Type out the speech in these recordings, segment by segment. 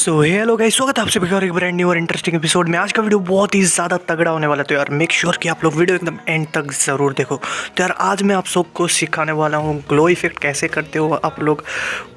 So hello guys, स्वागत है आप सभी का एक ब्रांड न्यू और इंटरेस्टिंग एपिसोड में। आज का वीडियो बहुत ही ज़्यादा तगड़ा होने वाला है, तो यार मेक श्योर कि आप लोग वीडियो एकदम एंड तक ज़रूर देखो। तो यार आज मैं आप सबको सिखाने वाला हूँ ग्लो इफेक्ट कैसे करते हो आप लोग,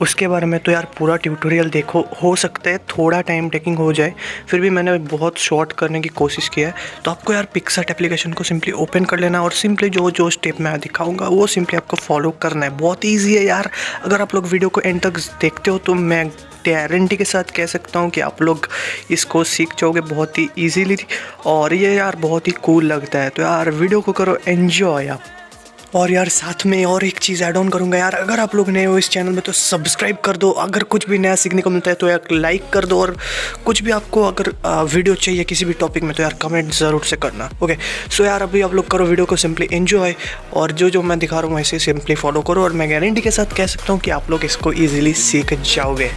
उसके बारे में। तो यार पूरा ट्यूटोरियल देखो, हो सकता है थोड़ा टाइम टेकिंग हो जाए, फिर भी मैंने बहुत शॉर्ट करने की कोशिश किया है। तो आपको यार पिक्सआर्ट एप्लीकेशन को सिंपली ओपन कर लेना और सिंपली जो जो स्टेप मैं दिखाऊँगा वो सिंपली आपको फॉलो करना है। बहुत ईजी है यार। अगर आप लोग वीडियो को एंड तक देखते हो तो मैं गारंटी के साथ कह सकता हूँ कि आप लोग इसको सीख जाओगे बहुत ही इजीली, और ये यार बहुत ही कूल लगता है। तो यार वीडियो को करो एंजॉय आप। और यार साथ में और एक चीज़ ऐड ऑन करूँगा यार, अगर आप लोग नए हो इस चैनल में तो सब्सक्राइब कर दो। अगर कुछ भी नया सीखने को मिलता है तो यार लाइक कर दो, और कुछ भी आपको अगर वीडियो चाहिए किसी भी टॉपिक में तो यार कमेंट ज़रूर से करना। ओके, सो यार अभी आप लोग करो वीडियो को सिंपली एंजॉय, और जो जो मैं दिखा रहा हूँ ऐसे सिंपली फॉलो करो, और मैं गारंटी के साथ कह सकता हूँ कि आप लोग इसको ईजिली सीख जाओगे।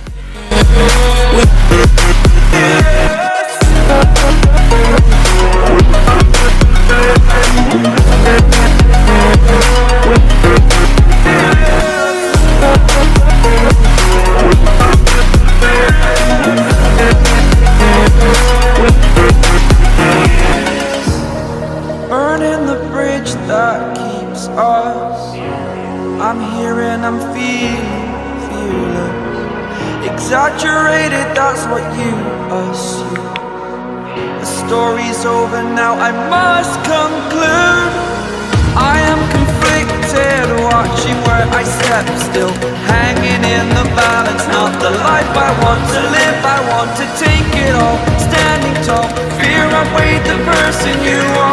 Burning the bridge that keeps us. I'm here and I'm feeling fearless. Exaggerated, that's what you assume. The story's over now, I must conclude. I am conflicted, watching where I step still, hanging in the balance. Not the life I want to live, I want to take it all. Standing tall, fear I weighed the person you are.